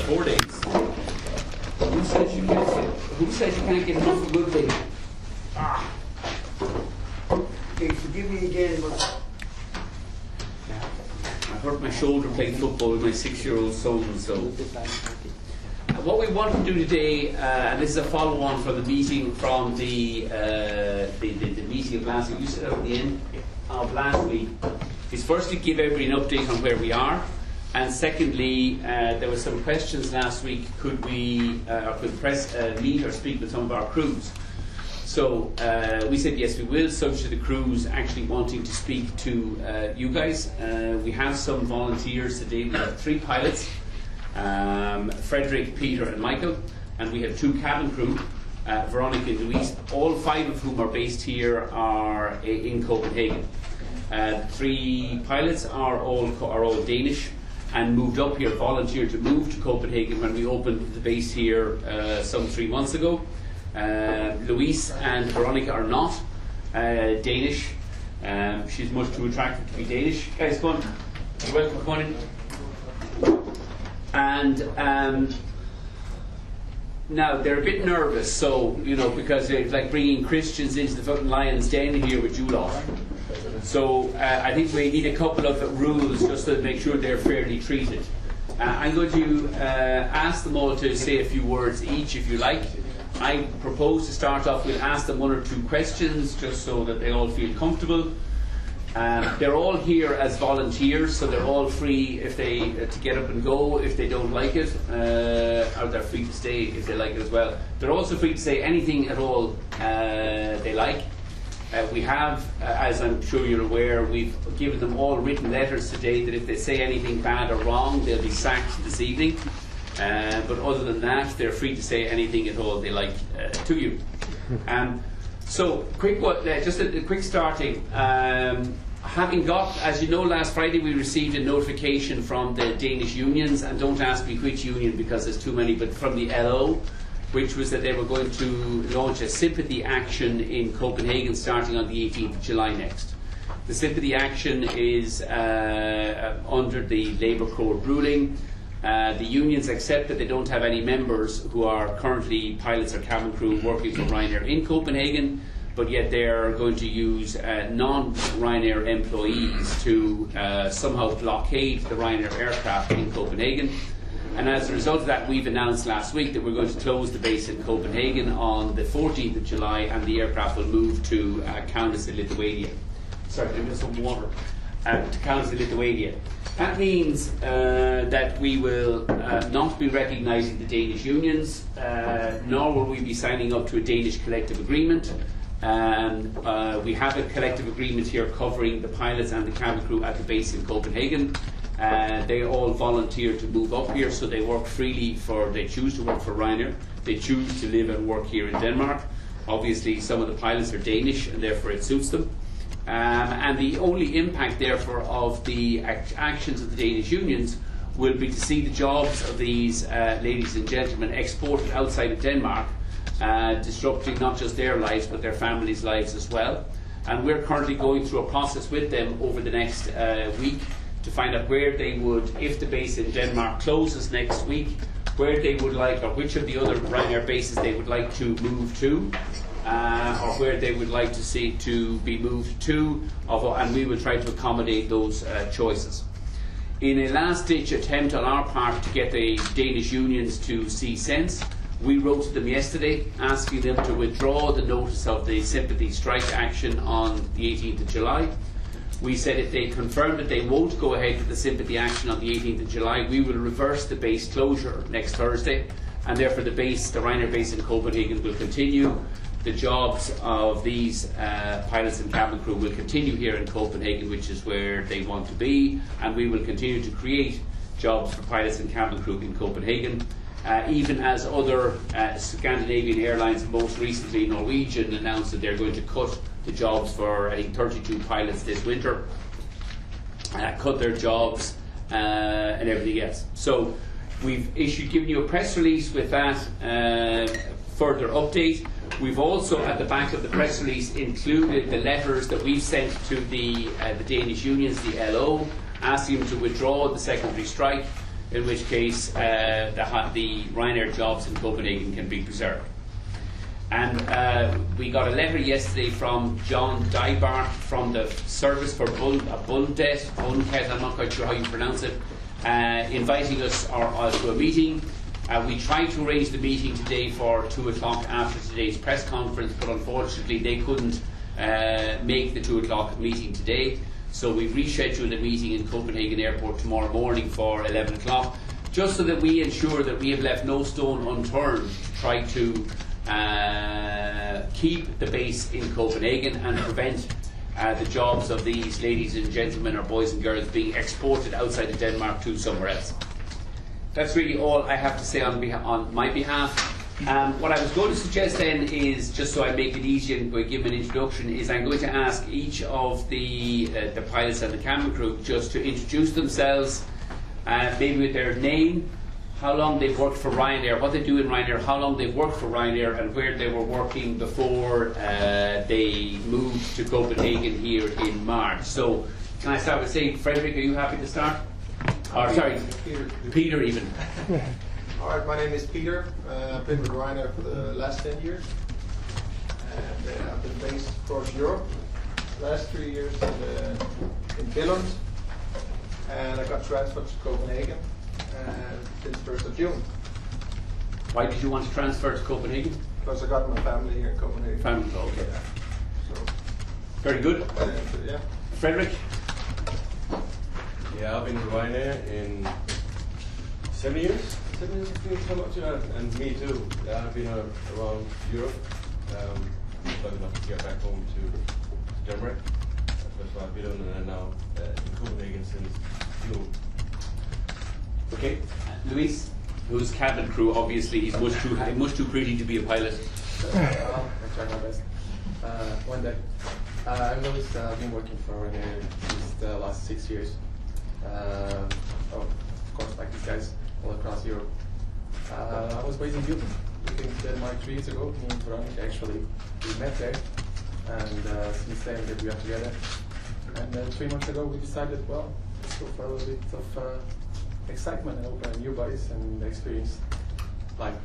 4 days. Who says you can't get enough of a good thing? Okay, forgive me again, but I hurt my shoulder playing football with my 6-year-old son, so. What we want to do today, and this is a follow-on from the meeting from the meeting of last week, you said at the end of last week, is firstly give everybody an update on where we are, and secondly, there were some questions last week, could we meet or speak with some of our crews? So we said yes we will, subject to the crews actually wanting to speak to you guys. We have some volunteers today. We have 3 pilots, Frederick, Peter and Michael, and we have 2 cabin crew, Veronica and Louise, all 5 of whom are based here are in Copenhagen. 3 pilots are all Danish and moved up here, volunteered to move to Copenhagen when we opened the base here some 3 months ago. Louise and Veronica are not Danish. She's much too attractive to be Danish. Guys, come on. You're welcome. Come on in. And now they're a bit nervous, so because it's like bringing Christians into the fucking lion's den here with Julof. So I think we need a couple of rules just to make sure they're fairly treated. I'm going to ask them all to say a few words each, if you like. I propose to start off, we'll ask them 1 or 2 questions just so that they all feel comfortable. They're all here as volunteers, so they're all free if they to get up and go if they don't like it, or they're free to stay if they like it as well. They're also free to say anything at all they like. We have, as I'm sure you're aware, we've given them all written letters today that if they say anything bad or wrong, they'll be sacked this evening. But other than that, they're free to say anything at all they like to you. So, just a quick starting. Having got, as you know, last Friday we received a notification from the Danish unions, and don't ask me which union because there's too many, but from the LO, which was that they were going to launch a sympathy action in Copenhagen starting on the 18th of July next. The sympathy action is under the Labour Code ruling. The unions accept that they don't have any members who are currently pilots or cabin crew working for Ryanair in Copenhagen, but yet they're going to use non-Ryanair employees to somehow blockade the Ryanair aircraft in Copenhagen. And as a result of that, we've announced last week that we're going to close the base in Copenhagen on the 14th of July, and the aircraft will move to Kaunas in Lithuania. Sorry, there's some water. To Kaunas in Lithuania. That means that we will not be recognising the Danish unions, nor will we be signing up to a Danish collective agreement. We have a collective agreement here covering the pilots and the cabin crew at the base in Copenhagen. They all volunteer to move up here, so they work freely they choose to work for Ryanair. They choose to live and work here in Denmark. Obviously, some of the pilots are Danish, and therefore it suits them. And the only impact, therefore, of the actions of the Danish unions will be to see the jobs of these ladies and gentlemen exported outside of Denmark, disrupting not just their lives but their families' lives as well. And we're currently going through a process with them over the next week to find out where they would, if the base in Denmark closes next week, where they would like, or which of the other Ryanair bases they would like to move to. Or where they would like to see to be moved to, and we will try to accommodate those choices. In a last-ditch attempt on our part to get the Danish unions to see sense, we wrote to them yesterday asking them to withdraw the notice of the sympathy strike action on the 18th of July. We said if they confirm that they won't go ahead with the sympathy action on the 18th of July, we will reverse the base closure next Thursday, and therefore the Ryanair base in Copenhagen will continue. The jobs of these pilots and cabin crew will continue here in Copenhagen, which is where they want to be, and we will continue to create jobs for pilots and cabin crew in Copenhagen, even as other Scandinavian airlines, most recently Norwegian, announced that they're going to cut the jobs for, I think, 32 pilots this winter, cut their jobs and everything else. So we've given you a press release with that further update. We've also, at the back of the press release, included the letters that we've sent to the Danish unions, the LO, asking them to withdraw the secondary strike. in which case the Ryanair jobs in Copenhagen can be preserved. And we got a letter yesterday from John Dybart from the Service for Bundet, I'm not quite sure how you pronounce it, inviting us to a meeting. We tried to arrange the meeting today for 2 o'clock after today's press conference, but unfortunately they couldn't make the 2 o'clock meeting today. So we've rescheduled a meeting in Copenhagen Airport tomorrow morning for 11 o'clock, just so that we ensure that we have left no stone unturned to try to keep the base in Copenhagen and prevent the jobs of these ladies and gentlemen, or boys and girls, being exported outside of Denmark to somewhere else. That's really all I have to say on my behalf. What I was going to suggest then is, just so I make it easy and give them an introduction, is I'm going to ask each of the pilots and the camera crew just to introduce themselves, maybe with their name, how long they've worked for Ryanair, what they do in Ryanair, how long they've worked for Ryanair, and where they were working before they moved to Copenhagen here in March. So, can I start with saying, Frederick, are you happy to start? Or sorry, Peter even. Alright, my name is Peter. I've been with Ryanair for the last 10 years. And I've been based across Europe. Last 3 years in Finland. And I got transferred to Copenhagen since 1st of June. Why did you want to transfer to Copenhagen? Because I got my family here in Copenhagen. Family, okay. Yeah. So, very good. Yeah. Frederick? Yeah, I've been with Ryanair in 7 years. 7 years, I think, so much, and me too. Yeah, I've been around Europe. Lucky enough to get back home to Denmark. That's what I've been doing, and now in Copenhagen since June. Okay, Luis, who's cabin crew, obviously he's much too pretty to be a pilot. I'll try my best. One day. I'm Luis. I've been working for Ryanair since the last 6 years. Of course, like these guys all across Europe. I was based in Jutland. We came to Denmark 3 years ago. Me and Veronica actually we met there, and since then we are together. And 3 months ago we decided, well, let's go for a little bit of excitement and open new bodies and experience life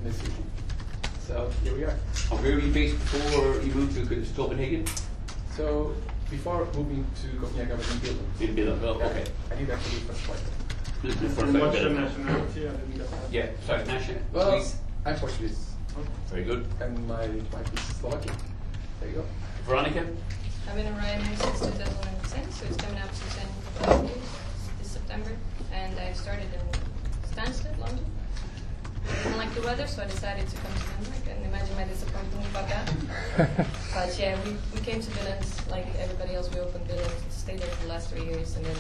in the city. So here we are. And where were you based before you moved to Copenhagen? So before moving to Copenhagen, I was in Billund. In Billund, oh, okay. I did actually first flight. What's your nationality? I didn't get that. Yeah, sorry, national. Well, Please. I'm Portuguese. Very good. And my wife is Slovakian. There you go. Veronica? I've been a Ryanair since 2010, so it's coming up to 10 years this September. And I started in Stansted, London. I didn't like the weather, so I decided to come to Denmark, and imagine my disappointment about that. But yeah, we came to Billund like everybody else. We opened Billund, stayed there for the last 3 years, and then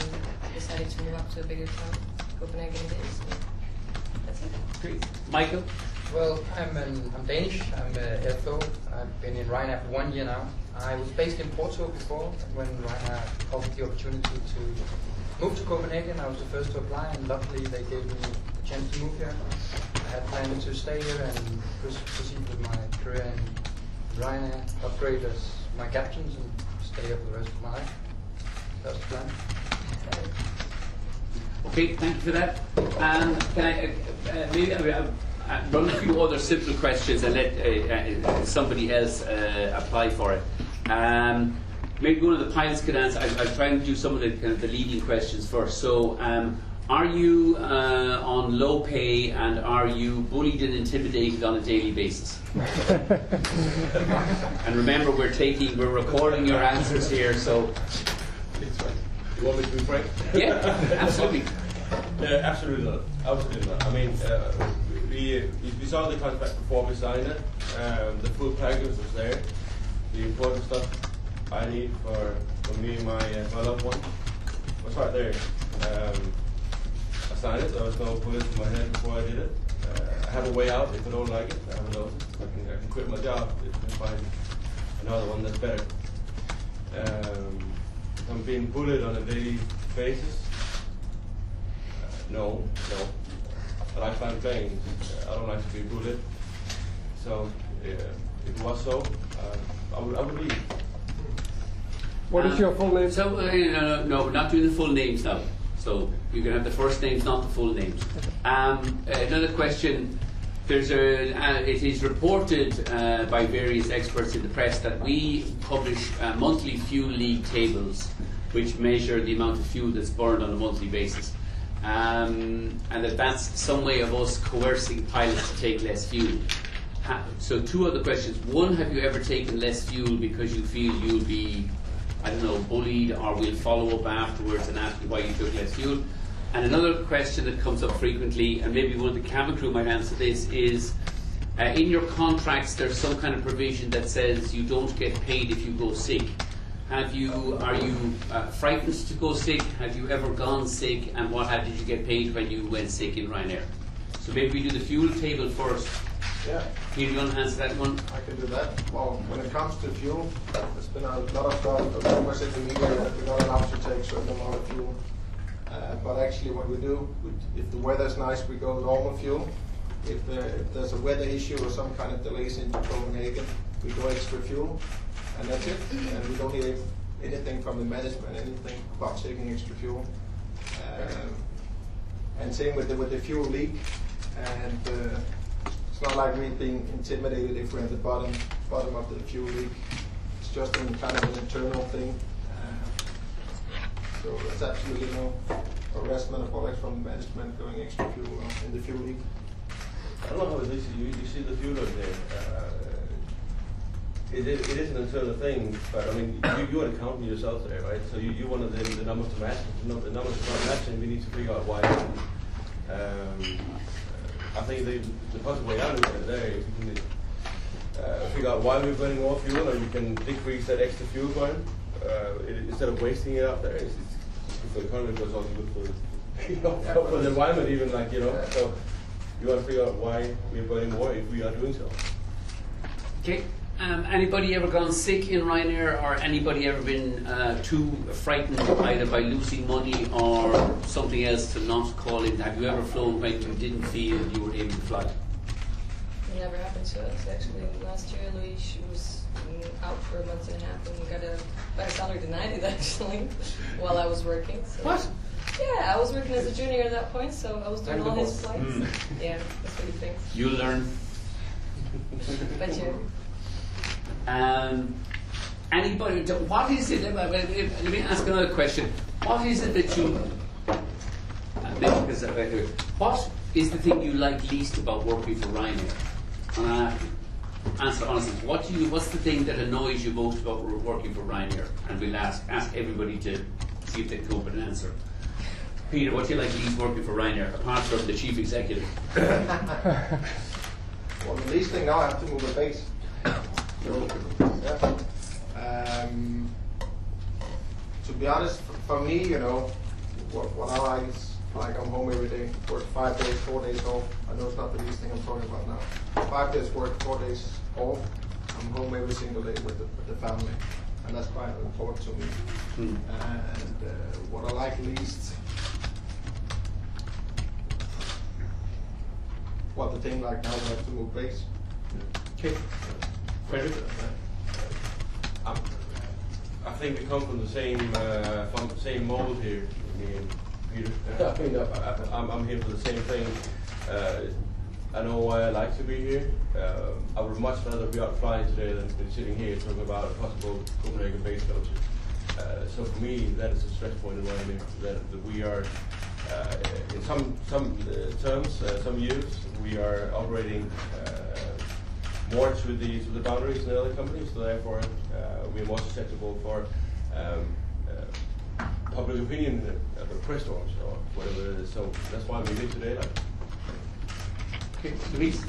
decided to move up to a bigger town. Copenhagen it is. And that's it. Great. Michael? Well, I'm Danish. I'm Erfo. I've been in Ryanair for 1 year now. I was based in Porto before, when Ryanair offered the opportunity to move to Copenhagen. I was the first to apply, and luckily they gave me the chance to move here. I had planned to stay here and proceed with my career in Ryanair, upgrade as my captains, and stay here for the rest of my life. That's the plan. Okay, thank you for that. Can I maybe run a few other simple questions and let somebody else apply for it. Maybe one of the pilots could answer. I'll try and do some of the kind of the leading questions first. So, are you on low pay, and are you bullied and intimidated on a daily basis? And remember, we're recording your answers here, so. You want me to be frank? Yeah, absolutely. Absolutely not. Absolutely not. I mean, we saw the contract before we signed it. The full package was there. The important stuff I need for me and my loved one was right there. I signed it. There was no bullets in my head before I did it. I have a way out if I don't like it. I have a notice. I can quit my job if I find another one that's better. I'm being bullied on a daily basis. No. I like flying planes. I don't like to be bullied. So, if it was so, I would leave. What is your full name? So, no, we're not doing the full names now. So you can have the first names, not the full names. Another question. It is reported by various experts in the press that we publish monthly fuel leak tables which measure the amount of fuel that's burned on a monthly basis. And that's some way of us coercing pilots to take less fuel. So two other questions. One, have you ever taken less fuel because you feel you'll be, I don't know, bullied, or we'll follow up afterwards and ask you why you took less fuel? And another question that comes up frequently, and maybe one of the cabin crew might answer this, is in your contracts there's some kind of provision that says you don't get paid if you go sick. Are you frightened to go sick? Have you ever gone sick? And how did you get paid when you went sick in Ryanair? So maybe we do the fuel table first. Yeah. Peter, you want to answer that one? I can do that. Well, when it comes to fuel, there's been a lot of stuff, rumors in the media that we're not allowed to take a certain amount of fuel. But actually what we do, if the weather's nice, we go normal fuel. If there's a weather issue or some kind of delays into Copenhagen, we go extra fuel, and that's it. And we don't need anything from the management, anything about taking extra fuel. And same with the fuel leak. And it's not like we're being intimidated if we're at the bottom of the fuel leak. It's just kind of an internal thing. So there's absolutely no harassment of colleagues from management going extra fuel in the fuel leak. I don't know how it is. You see the fuel over there. It is an internal thing, but I mean, you are an accountant yourself there, right? So you wanted the numbers to match. The numbers are not matching. We need to figure out why. I think the possible way out of it there is you can figure out why we're burning more fuel, or you can decrease that extra fuel burn instead of wasting it out there. It's good for the economy, but it's also good for for the environment, even, like, So you want to figure out why we're burning more if we are doing so. Okay. Anybody ever gone sick in Ryanair, or anybody ever been too frightened either by losing money or something else to not call in? Have you ever flown when you didn't feel you were able to fly? It never happened to us. Actually, last year Luis was out for a month and a half and got a salary denied it, actually, while I was working. So. What? Yeah, I was working as a junior at that point, so I was doing all his flights. Yeah, that's what he thinks. You'll learn. But yeah. Anybody? What is it? Let me ask another question. What is it that you? What is the thing you like least about working for Ryanair? Answer honestly. What's the thing that annoys you most about working for Ryanair? And we'll ask everybody to see if they can come up with an answer. Peter, what do you like least working for Ryanair, apart from the chief executive? Well, the least thing now, I have to move a base. So, yeah. To be honest, for me, what I like is, like, I'm home every day, work 5 days, 4 days off. I know it's not the least thing I'm talking about now. 5 days work, 4 days off. I'm home every single day with the family, and that's quite important to me. And what I like least, what the thing like now, we have to move base. Okay. Frederick? I think we come from the same mold here, me and Peter. I'm here for the same thing. I know why I like to be here. I would much rather be out flying today than sitting here talking about a possible Copenhagen-based culture. So for me, that is a stress point in Ryanair, that we are, in some terms, some years, we are operating more to the boundaries than other companies, so therefore we are more susceptible for public opinion, press storms or whatever it is. So that's why we live today. Okay, Luis.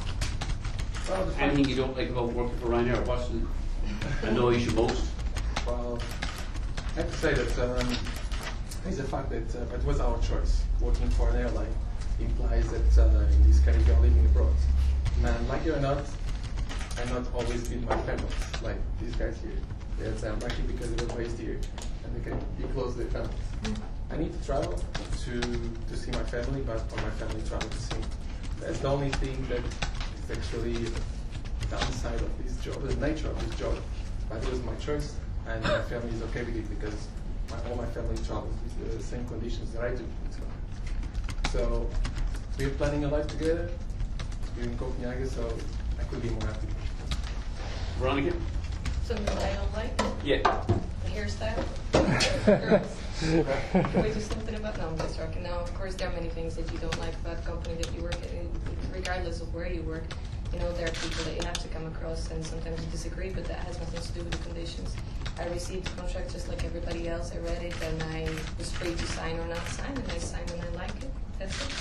Anything you don't like about working for Ryanair? What annoys you most? Well, I have to say that it's the fact that it was our choice. Working for an airline implies that in this case you're living abroad. And like it or not, I'm not always with my family, like these guys here. Yes, I'm lucky because they were raised here and they can be close to their families. I need to travel to see my family, but for my family to travel to see me. That's the only thing that is actually the downside of this job, the nature of this job. But it was my choice, and my family is okay with it because all my family travels with the same conditions that I do. So we're planning a life together. We're in Copenhagen, so I could be more happy. Veronica? Something I don't like. Yeah. The hairstyle. Girls. Can we do something about? No, I'm just joking. Now, of course, there are many things that you don't like about the company that you work in, regardless of where you work. You know, there are people that you have to come across, and sometimes you disagree, but that has nothing to do with the conditions. I received the contract just like everybody else. I read it, and I was free to sign or not sign, and I signed when I like it. That's it.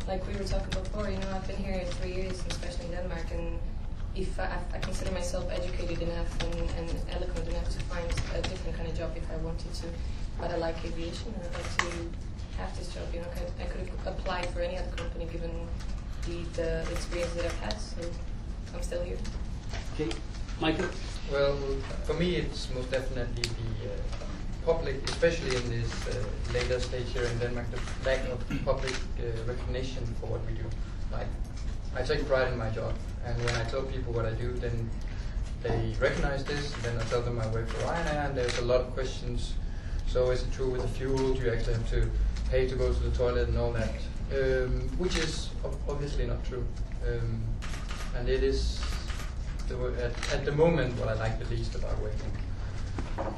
Like we were talking before, you know, I've been here 3 years, especially in Denmark, and if I consider myself educated enough and eloquent enough to find a different kind of job if I wanted to. But I like aviation, and I'd like to have this job. You know, I could have applied for any other company given the experience that I've had. So I'm still here. Okay, Michael. Well, for me, it's most definitely the public, especially in this later stage here in Denmark, the lack of public recognition for what we do. Like, I take pride in my job, and when I tell people what I do, then they recognize this. Then I tell them I work for Ryanair, and there's a lot of questions. So is it true with the fuel? Do you actually have to pay to go to the toilet and all that? Which is obviously not true. And it is, at the moment, what I like the least about working.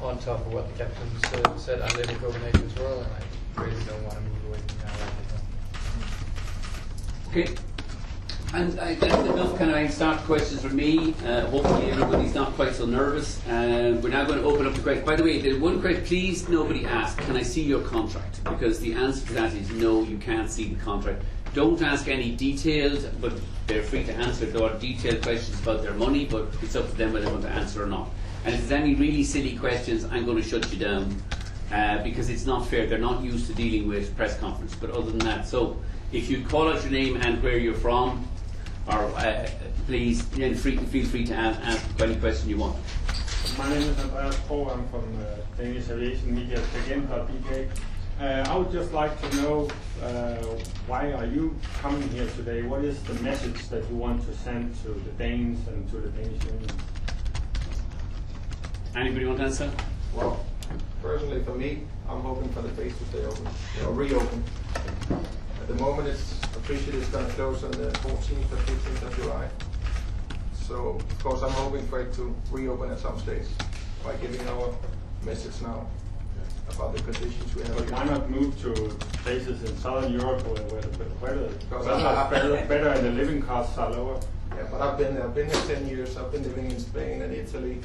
On top of what the captain said, I live in Copenhagen as well, and I really don't want to move away from here. I like it. Okay. And I guess enough kind of start questions from me. Hopefully everybody's not quite so nervous. We're now going to open up the question. By the way, the one question, please nobody ask, can I see your contract? Because the answer to that is no, you can't see the contract. Don't ask any detailed, but they're free to answer. There are detailed questions about their money, but it's up to them whether they want to answer or not. And if there's any really silly questions, I'm going to shut you down because it's not fair. They're not used to dealing with press conference. But other than that, so if you call out your name and where you're from, or please then feel free to ask any question you want. My name is Andreas Poe. I'm from Danish Aviation Media again.dk. I would just like to know why are you coming here today? What is the message that you want to send to the Danes and to the Danish Union? Anybody want to answer? Well, personally for me, I'm hoping for the base to stay open, reopen. At the moment, it's officially it's going to close on the 14th or 15th of July. So, of course, I'm hoping for it to reopen at some stage by giving our message now about the conditions we have. But why not move to places in Southern Europe where the weather is better and the living costs are lower? Yeah, but I've been here 10 years. I've been living in Spain and Italy,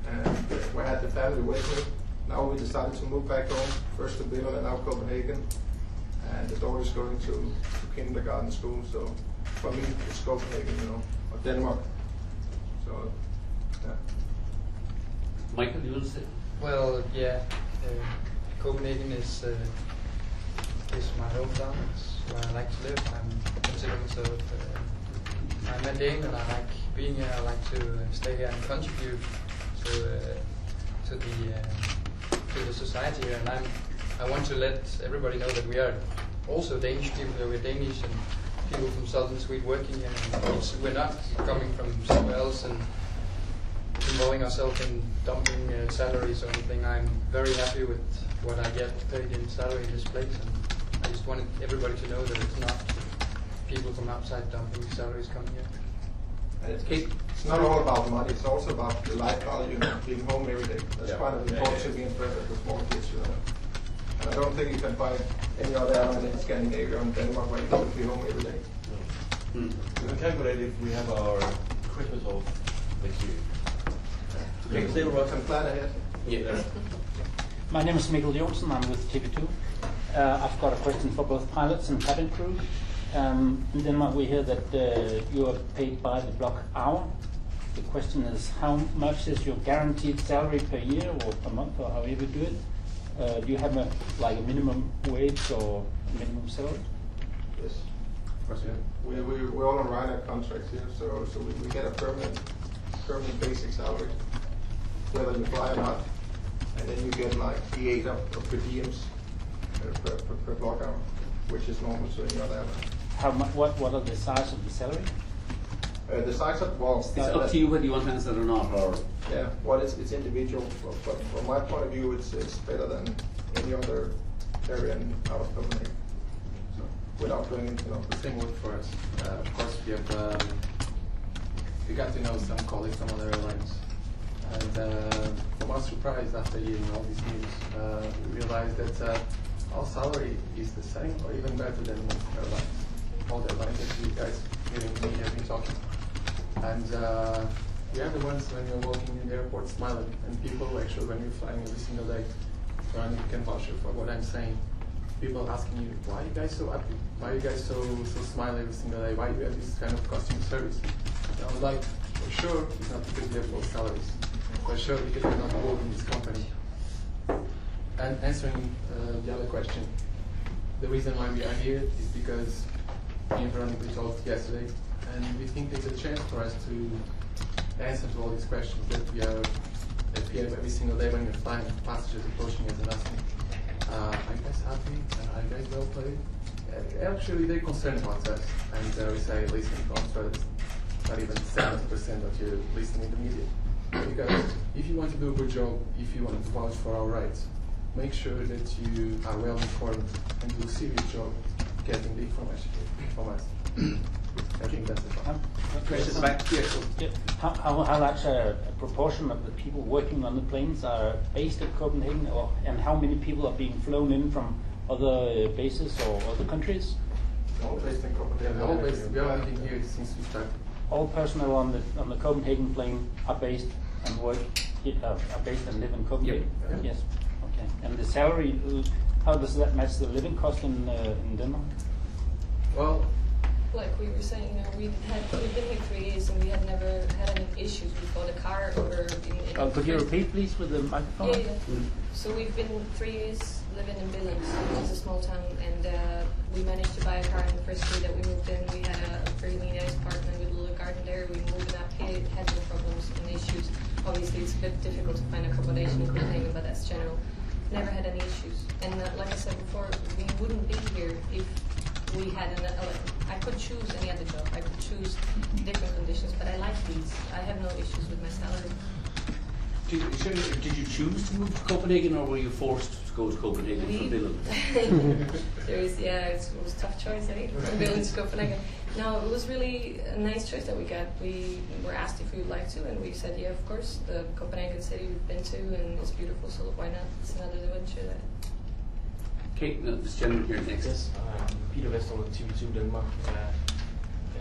and where I had the family with me. Now we decided to move back home, first to Billund and now Copenhagen. And the daughter is going to kindergarten school, so for me it's Copenhagen, or Denmark. So, yeah. Michael, do you want to say? Well, yeah, Copenhagen is my hometown. It's where I like to live. I'm consider myself I'm a Dane, and I like being here. I like to stay here and contribute to the society here. And I want to let everybody know that we are also Danish people. We're Danish and people from southern Sweden working here. And we're not coming from somewhere else and involving ourselves in dumping salaries or anything. I'm very happy with what I get paid in salary in this place, and I just wanted everybody to know that it's not people from outside dumping salaries coming here. And it's not all about money, it's also about the life value, being home every day. That's kind of important to being present with small kids, And I don't think you can find any other airline in Scandinavia or in Denmark where you can be home every day. You can calculate if we have our Christmas off next year. You can say plan ahead. Yeah. My name is Mikkel Jonsen, I'm with TV2. I've got a question for both pilots and cabin crew. In Denmark we hear that you are paid by the block hour. The question is, how much is your guaranteed salary per year or per month or however you do it? Do you have a minimum wage or a minimum salary? Yes. We're all on Ryanair contracts here, so we get a permanent basic salary, whether you fly or not, and then you get like the 8 of per diems per block hour, which is normal to any other airline. What are the size of the salary? The size of It's up to you whether you want to answer that or not. Or yeah, well, it's individual, but from my point of view, it's better than any other area out of Copenhagen. So, without going into The same work for us. Of course, we got to know some colleagues from other airlines. And from our surprise, after hearing all these news, we realized that our salary is the same or even better than most airlines. All the airlines that you guys here in the media have been talking. And we are the ones when you're walking in the airport smiling, and people actually when you're flying every single day, and you can vouch for what I'm saying. People asking you, why are you guys so happy? Why are you guys so smile every single day? Why do you have this kind of customer service? And I was like, for sure, it's not because we have low salaries. For sure, because we're not old in this company. And answering the other question, the reason why we are here is because me and Veronica talked yesterday, and we think there's a chance for us to answer to all these questions that we have every single day when we're flying, passengers approaching us and asking, are you guys happy? Are you guys well paid? Actually, they're concerned about us, and we say, listen, don't not even 70% that you're listening to the media. Because if you want to do a good job, if you want to vouch for our rights, make sure that you are well informed and do a serious job getting the information from us. I think that's the point. Question back here. How large a proportion of the people working on the planes are based at Copenhagen, and how many people are being flown in from other bases or other countries? all based in Copenhagen. All based. We are living here since we started. All personnel on the Copenhagen plane are based and work are based and live in Copenhagen. Yep. Yes. Okay. And the salary, how does that match the living cost in Denmark? Well, like we were saying, we've been here 3 years and we had never had any issues. We bought a car or in Could you repeat, please, with the microphone? Yeah. So we've been 3 years living in Billund, which is a small town, and we managed to buy a car in the first year that we moved in. We had a really nice apartment with a little garden there. We moved up here, had no problems and issues. Obviously, it's a bit difficult to find accommodation in Copenhagen, but that's general. Never had any issues. And like I said before, we wouldn't be here if we had I could choose any other job. I could choose different conditions, but I like these. I have no issues with my salary. Did you choose to move to Copenhagen, or were you forced to go to Copenhagen from Billund? It was a tough choice, from Billund to Copenhagen. No, it was really a nice choice that we got. We were asked if we would like to, and we said, yeah, of course. The Copenhagen city we've been to, and it's beautiful, so why not? It's another adventure. Okay, no, this gentleman here next. Yes, Peter Vestol with TV2 Denmark.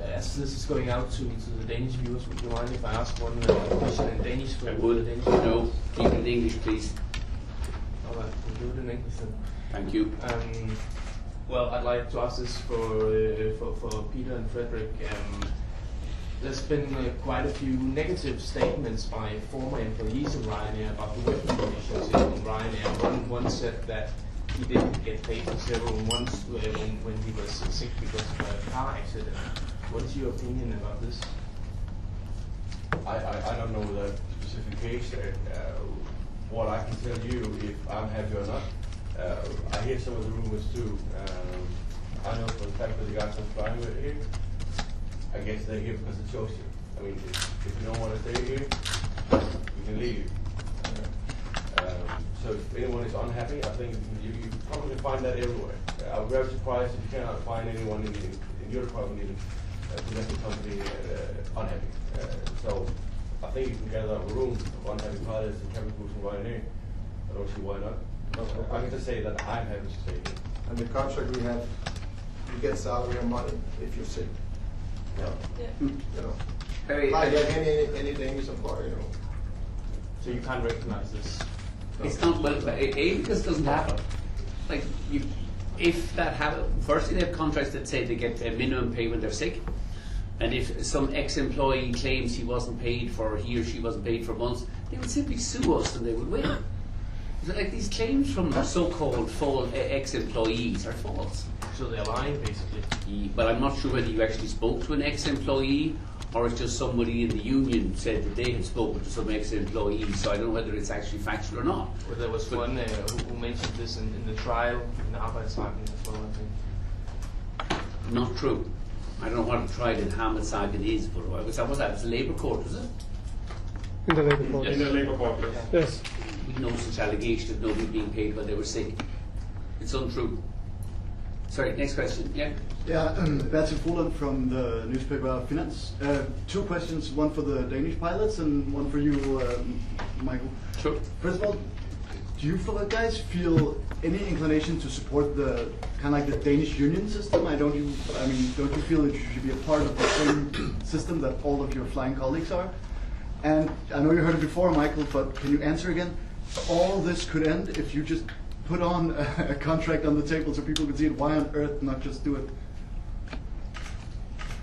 As this is going out to the Danish viewers, would you mind if I ask one question in Danish? I would. No, keep it in English, please. All right, we'll do it in English then. Thank you. Well, I'd like to ask this for Peter and Frederick. There's been quite a few negative statements by former employees of Ryanair about the working conditions in Ryanair. One said that he didn't get paid for several months when he was sick because of a car accident. What's your opinion about this? I don't know the specific case. What I can tell you, if I'm happy or not, I hear some of the rumors too. I know for the fact that the guys are flying here, I guess they're here because they chose you. I mean, if you don't want to stay here, you can leave. So if anyone is unhappy, I think you probably find that everywhere. I would be very surprised if you cannot find anyone in your department even to make the company unhappy. So I think you can gather a room of unhappy pilots and cabin crews in Ryanair. I don't see why not. I can just say that I'm happy to stay here. And the contract we have, you get salary and money if you're sick. Yeah. You know, Very, like any Danish employer, you know. So you can't recognize this? It's not, well, this doesn't happen. Like, if that happens, firstly they have contracts that say they get a minimum pay when they're sick, and if some ex-employee claims he or she wasn't paid for months, they would simply sue us and they would win. So, like, these claims from so-called ex-employees are false. So they're lying, basically? But I'm not sure whether you actually spoke to an ex-employee, or it's just somebody in the union said that they had spoken to some ex-employee, so I don't know whether it's actually factual or not. Well, there was one who mentioned this in the trial in Arbejdsmarkedet as well, I think. Not true. I don't know what a trial in Hammershagen is, but was that? It was a labour court, was it? In the labour court. In the labour court, yes. Yes. we've no such allegation of nobody being paid while they were sick. It's untrue. Sorry, next question. Yeah? Yeah, Bertil Froland from the newspaper Finance. Two questions, one for the Danish pilots and one for you, Michael. Sure. First of all, do you guys feel any inclination to support the kind of like the Danish union system? Don't you feel that you should be a part of the same system that all of your flying colleagues are? And I know you heard it before, Michael, but can you answer again? All this could end if you just put on a contract on the table so people could see it. Why on earth not just do it?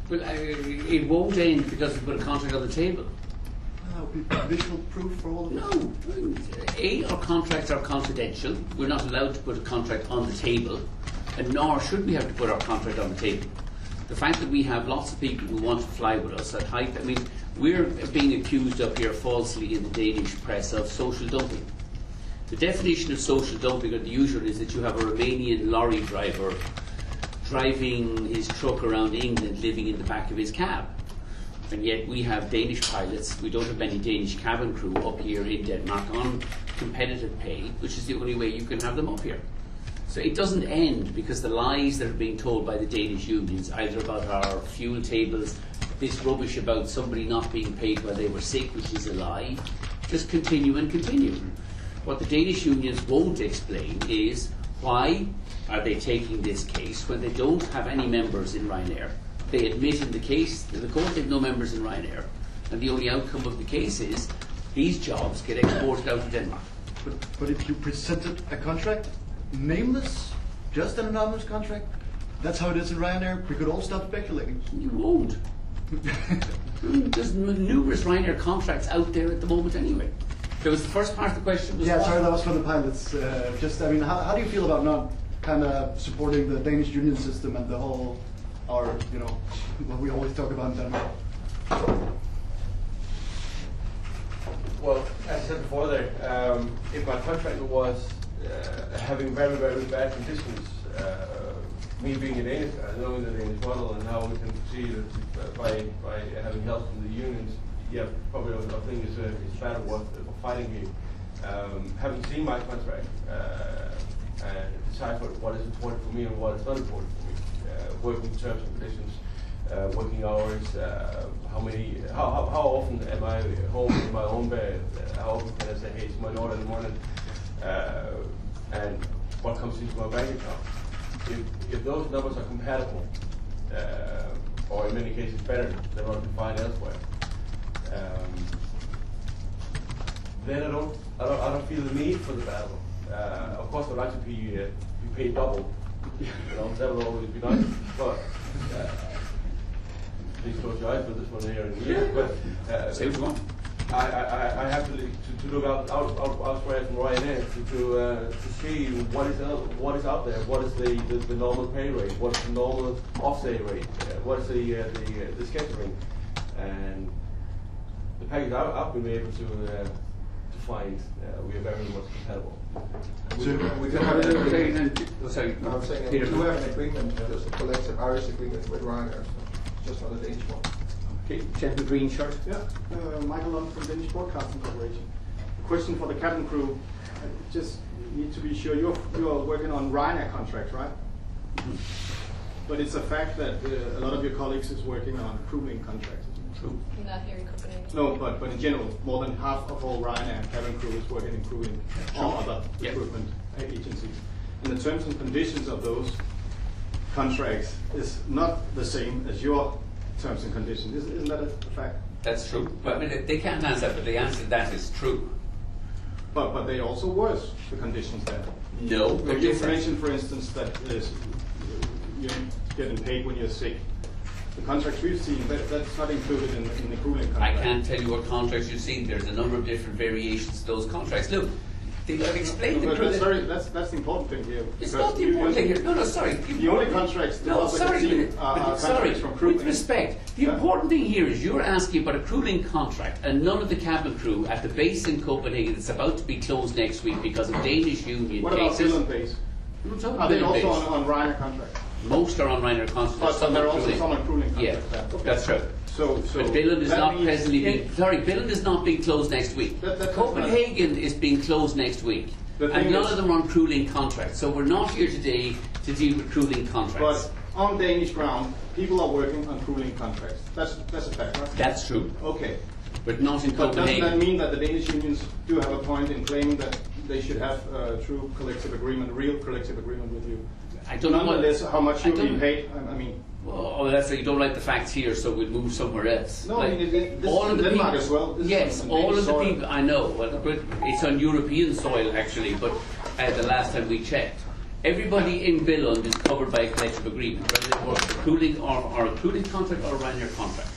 Well, it won't end because we put a contract on the table. Visual proof for all of this? No. Our contracts are confidential. We're not allowed to put a contract on the table, and nor should we have to put our contract on the table. The fact that we have lots of people who want to fly with us at height, I mean, we're being accused up here falsely in the Danish press of social dumping. The definition of social dumping, or the usual, is that you have a Romanian lorry driver driving his truck around England, living in the back of his cab. And yet we have Danish pilots, we don't have many Danish cabin crew up here in Denmark on competitive pay, which is the only way you can have them up here. So it doesn't end because the lies that are being told by the Danish unions, either about our fuel tables, this rubbish about somebody not being paid while they were sick, which is a lie, just continue and continue. What the Danish unions won't explain is why are they taking this case when they don't have any members in Ryanair. They admit in the case, in the court, they have no members in Ryanair, and the only outcome of the case is these jobs get exported out of Denmark. But if you presented a contract, nameless, just an anonymous contract, that's how it is in Ryanair. We could all stop speculating. You won't. There's numerous Ryanair contracts out there at the moment anyway. There was the first part of the question. Yeah, sorry, that was for the pilots. How do you feel about not kind of supporting the Danish union system and the whole, what we always talk about in Denmark? Well, as I said before there, if my contractor was having very, very bad conditions, me being a Danish guy, knowing the Danish model and how we can proceed by having help from the unions, yeah, probably I think it's better worth fighting me. Having seen my contract and decide what is important for me and what is not important for me, working terms and conditions, working hours, how often am I home in my own bed, how often can I say hey to my daughter in the morning, and what comes into my bank account. If those numbers are compatible, or in many cases better than what I can find elsewhere, then I don't feel the need for the battle. Of course, I'd like to be paid double. That would always be nice. But please close your eyes for this one here and here. But say what you want. I have to look elsewhere from Ryanair to see what is out there. What is the normal pay rate? What is the normal off-day rate? What is the scheduling? And the package I've been able to find, we are very much compatible. We do have an agreement. I was saying we do have an agreement, just a collective Irish agreement with Ryanair, just not a Danish one. Okay, gentleman green shirt. Yeah, Michael Lund from Danish Broadcasting Corporation. Question for the cabin crew. I just need to be sure you're working on Ryanair contracts, right? Mm-hmm. But it's a fact that a lot of your colleagues is working on crewing contracts. True. Not here in Copenhagen. No, but in general, more than half of all Ryanair cabin crew is working in crewing or other recruitment agencies. And the terms and conditions of those contracts is not the same as your terms and conditions. Isn't that a fact? That's true. But I mean, they can't answer that, but the answer to that is true. But they also worse, the conditions there. No, they're you different. mentioned, for instance, that you're getting paid when you're sick. The contracts we've seen, that's not included in the cooling contract. I can't tell you what contracts you've seen. There's a number of different variations to those contracts. Look, I've explained that's the important thing here. It's not the important thing here. No, sorry. The only contracts the public has seen are contracts from crewing. With respect, the important thing here is you're asking about a crewing contract, and none of the cabin crew at the base in Copenhagen that's about to be closed next week because of Danish union what cases. What about Finland base? Are they also on Ryanair contracts? Most are on Ryanair contracts. But there are also some on crewing contracts. Yeah, that's true. But Billund is that not means presently in- being, sorry, Billund is not being closed next week. That's Copenhagen is being closed next week. The And thing none is- of them are on crew-link contracts. So we're not here today to deal with crew-link contracts. But on Danish ground, people are working on crew-link contracts. That's a fact, right? That's true. Okay. But not in But doesn't that Copenhagen. mean that the Danish unions do have a point in claiming that they should have a true collective agreement, real collective agreement with you? I don't know what- Nonetheless, how much I you're being don't- paid, I mean... Oh, that's like you don't like the facts here, so we'll move somewhere else. No, Like, I mean, this all is of in the Denmark people- as well. This is Yes, on all Danish of the soil. people, I know, but it's on European soil actually, but the last time we checked. Everybody in Billund is covered by a collective agreement, whether they work for crew-link or a crew-link contract or a Ryanair contract.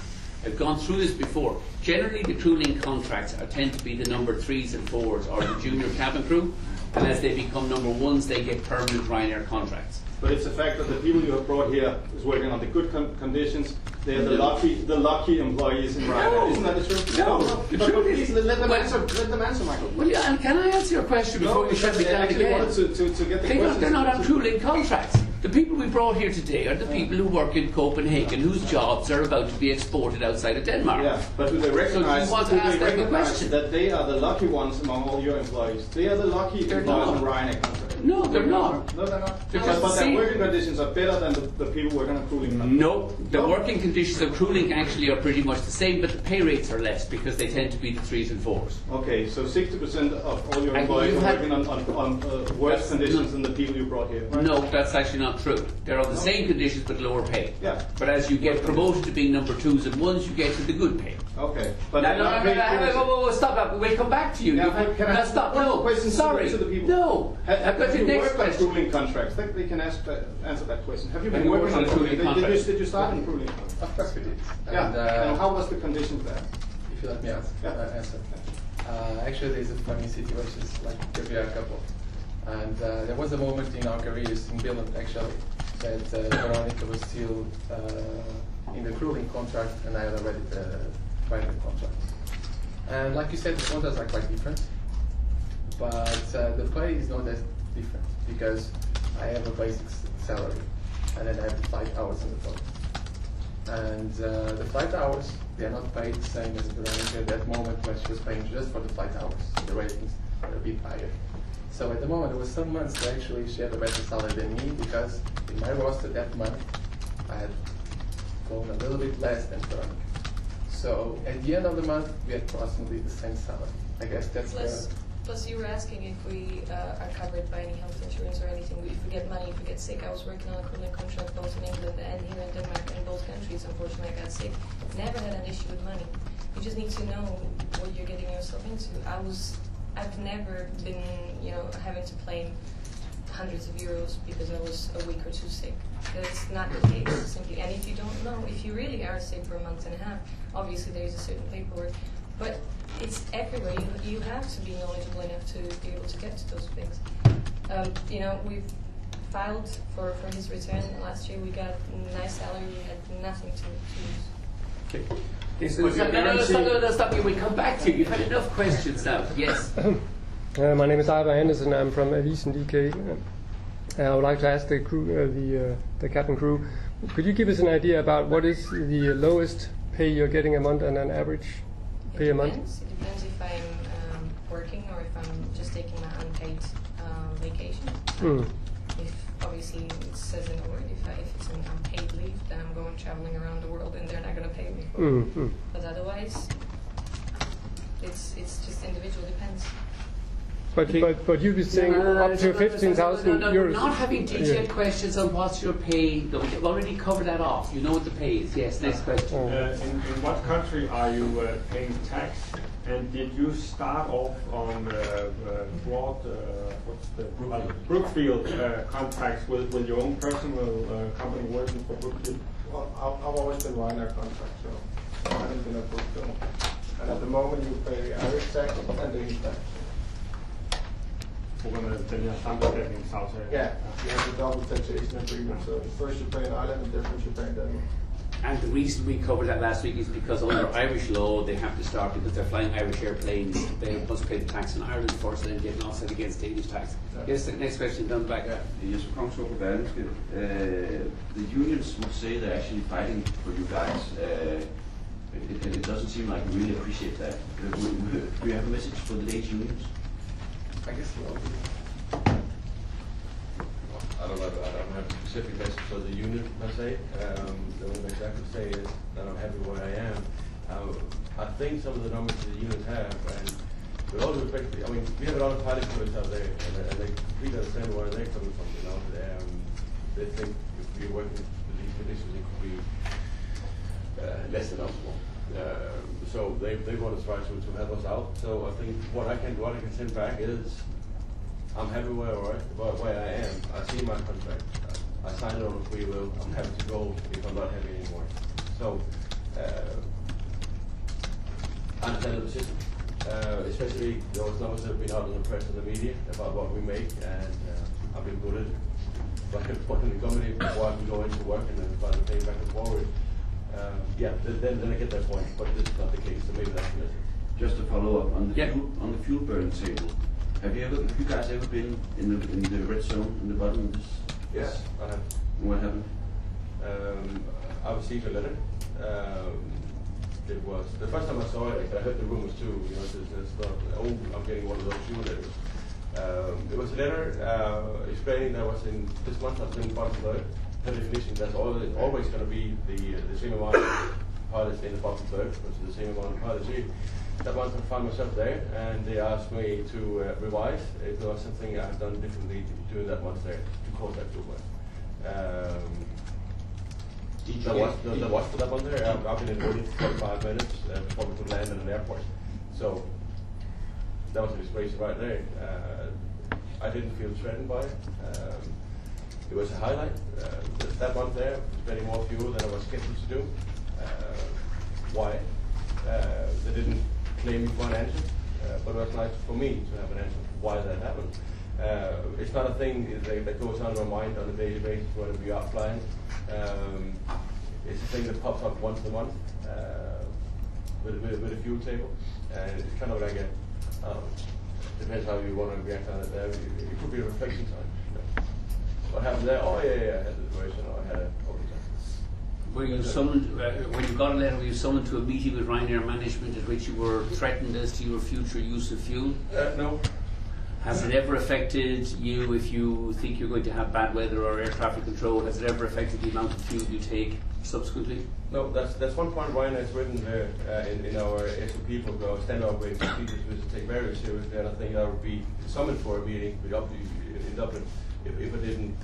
I've gone through this before. Generally, the crew-link contracts tend to be the number 3s and 4s or the junior cabin crew, and as they become number 1s, they get permanent Ryanair contracts. But it's the fact that the people you have brought here is working on the good conditions. They're the lucky employees in Ryanair. No. Isn't that the truth? No. The But truth please is- let them well- answer. Let them answer, Michael. Well, yeah, and can I answer your question before you shut me I down actually again? wanted to get the They're not on questions. crew-link contracts. The people we brought here today are the people who work in Copenhagen, whose jobs are about to be exported outside of Denmark. Yeah, but do they recognize, want to ask them a question? that they are the lucky ones among all your employees? They are the lucky They're employees not. in Ryanair contract. No, they're not. No, they're not. Because But see- their working conditions are better than the people working on crew-link contracts. No, the working conditions of crew-link actually are pretty much the same, but the pay rates are less because they tend to be the 3s and 4s. Okay, so 60% of all your And employees you are had- working on worse That's conditions not- than the people you brought here. Right? No, that's actually not true. They're on the same conditions but lower pay. Yeah. But as you get promoted to being number 2s and 1s, you get to the good pay. Okay, but No, they're not paid for- stop that. We'll come back to you. Yeah, You've had- can I no, ask stop. one No, more question sorry. to the people? No. Have But the you next worked on question. crew-link contracts? They can answer that question. Have you Have been you working worked on on a crew-link contract? Did you start in crew-link? Of course we did. Yeah. And, And how was the conditions there? if you let me answer. Actually, there's a funny situation, like give you a couple. And there was a moment in our careers in Billund, actually, that Veronica was still in the crew-link contract, and I had already the private contract. And like you said, the contracts are quite different, but the pay is not as different because I have a basic salary, and then I have the flight hours on the top. And the flight hours, they are not paid the same as Veronica at that moment when she was paying just for the flight hours. The ratings are a bit higher. So at the moment, there was some months that actually she had a better salary than me because in my roster that month, I had flown a little bit less than Veronica. So at the end of the month, we had approximately the same salary. I guess that's Plus, you were asking if we are covered by any health insurance or anything. If we get money, if we get sick. I was working on a crew-link contract both in England and here in Denmark, in both countries. Unfortunately, I got sick. Never had an issue with money. You just need to know what you're getting yourself into. I've never been, having to claim hundreds of euros because I was a week or two sick. That's not the case, simply. And if you don't know, if you really are sick for a month and a half, obviously there is a certain paperwork. But it's everywhere. You have to be knowledgeable enough to be able to get to those things. We've filed for his return. Last year we got a nice salary. We had nothing to use. Okay. Stop you. We come back to you. You've had enough questions now. Yes. My name is Ivar Andersen. I'm from Avisen DK. I would like to ask the crew, the cabin crew, could you give us an idea about what is the lowest pay you're getting a month and an average pay a month? It depends if I'm working or if I'm just taking my unpaid vacation. If obviously it says in the word, if it's an unpaid leave, then I'm going traveling around the world and they're not going to pay me for it. But otherwise, it's just individual, depends. But you'd be saying up to 15,000 No, euros. we're not having detailed questions on what's your pay. No, we've already covered that off. You know what the pay is. Yes, next question. In what country are you paying tax? And did you start off on Brookfield contracts with your own personal company working for Brookfield? Well, I've always been Ryanair contract, so I haven't been a Brookfield. And at the moment you pay Irish tax and Danish tax. Den her sambeskatningsaftale. Yeah, you have the double taxation agreement. So first you pay in Ireland and different you pay in Denmark. And the reason we covered that last week is because under Irish law they have to start, because they're flying Irish airplanes, they must pay the tax in Ireland first and then get an offset against Danish tax. Yes, the next question, done back. Yes, the unions would say they're actually fighting for you guys. seem like you really appreciate that. Do you have a message for the Danish unions? I guess well. I don't have a specific message for the union per se. The only message I could say is that I'm happy where I am. I think some of the numbers that the unions have, and with all due respect, I mean, we have a lot of pilot crews out there, and they completely understand where they're coming from. You know, they think if we're working with these conditions, it could be less than optimal. So they want to try to help us out. So I think what I can send back is, I'm happy where I am. I see my contract. I signed it on a free will. I'm happy to go if I'm not happy anymore. So I understand the position. Especially those numbers that have been out in the press and the media about what we make, and I've been bullied by the company before I can go into work and then find the pay back and forward. Then I get that point, but this is not the case, so maybe that's the message. Just to follow up on the fuel burn table. Have you guys ever been in the red zone in the bottom of this? Yes, I have. What happened? I received a letter. It was the first time I saw it. I heard the rumors too. You know, I'm getting one of those fuel letters. It was a letter explaining that was in this month I was in Baden-Württemberg. Per definition, that's always going to be the same amount of pilots in the Baden-Württemberg, which is the same amount of pilots here. That month I found myself there, and they asked me to revise if there was something I had done differently during that month there to cause that fuel burn. There was for that one there. I've been in waiting for 45 minutes before we could land at an airport. So that was the situation right there. I didn't feel threatened by it. It was a highlight. That one there, spending more fuel than I was scheduled to do. Why? They didn't claim me for an answer, but it was nice for me to have an answer why that happened. It's not a thing that goes on in my mind on a daily basis when we are flying. It's a thing that pops up once a month with a fuel table, and it's kind of like a depends how you want to react on it. It could be a reflection time. You know. What happened there? Oh yeah, I had the duration, or I had it all the time. Were you summoned, when you got a letter, were you summoned to a meeting with Ryanair management at which you were threatened as to your future use of fuel? No. Has it ever affected you if you think you're going to have bad weather or air traffic control? Has it ever affected the amount of fuel you take subsequently? No, that's one point Ryanair has written there in our SOP book, our standard operating procedures, which we take very seriously, and I think I would be summoned for a meeting in Dublin if I didn't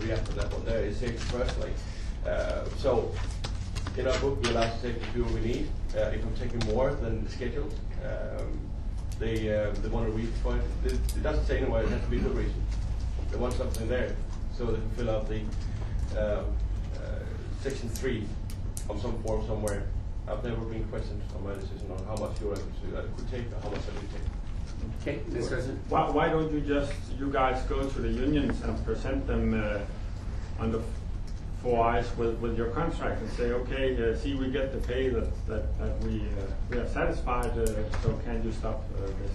react to that one there. It's safety first, like. So, in our book, we're allowed to take the fuel we need. If I'm taking more than scheduled, they want a reason for it. It doesn't say anywhere it has to be the reason. They want something there so they can fill out the section 3 of some form somewhere. I've never been questioned on my decision on how much fuel I could take or how much I could take. Okay, this person. Why don't you guys go to the unions and present them on the 4 eyes with your contract and say, okay, see, we get the pay that we are satisfied, so can you stop this?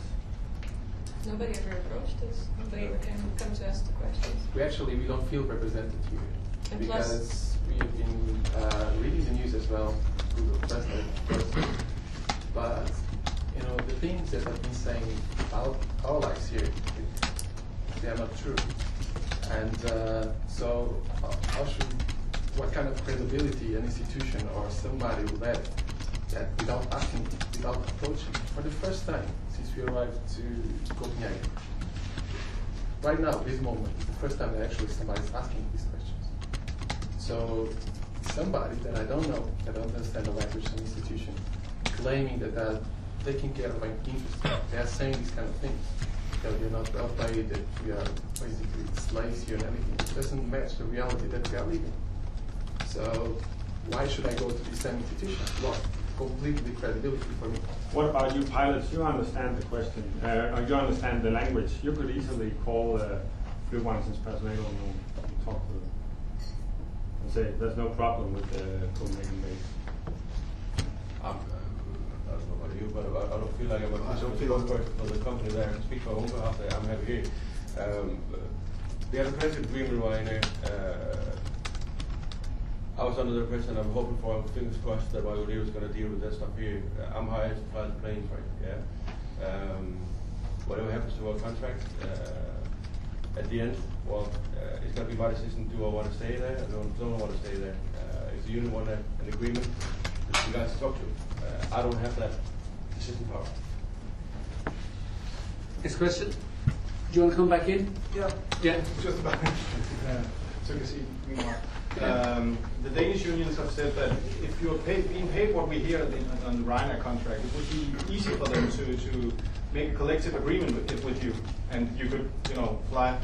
Nobody ever approached us. Nobody ever come to ask the questions. We don't feel represented here. And Because we've been reading the news as well, Google Press, but you know, the things that have been saying about our lives here, they are not true. And so what kind of credibility an institution or somebody will have that without asking, without approaching, for the first time since we arrived to Copenhagen. Right now, this moment, is the first time that actually somebody's asking these questions. So somebody that I don't know, that don't understand the language of the institution, claiming that they're taking care of my interests, they are saying these kind of things. That we're not well paid, that we are basically slaves here and everything. It doesn't match the reality that we are living. So why should I go to the same institution? Lost completely credibility for me. What about you pilots? You understand the question, or you understand the language. You could easily call Flygvagnspersonale and talk to them and say there's no problem with the Copenhagen base. I don't know about you, but I don't feel like I'm a spokesperson for the company there. I speak for my own behalf there. I'm happy here. We have a collective agreement with Ryanair. I was under the impression, I'm hoping for, fingers crossed, that Ryanair was going to deal with that stuff here. I'm hired to fly the plane for it, yeah. Whatever happens to our contract, at the end, well, it's going to be my decision. Do I want to stay there? Don't I want to stay there? If the union want an agreement, it's you guys to talk to. I don't have that decision power. Next question. Do you want to come back in? Yeah. Yeah. Just about. Took a seat. The Danish unions have said that if you're being paid what we hear on the Ryanair contract, it would be easy for them to make a collective agreement with you, and you could, fly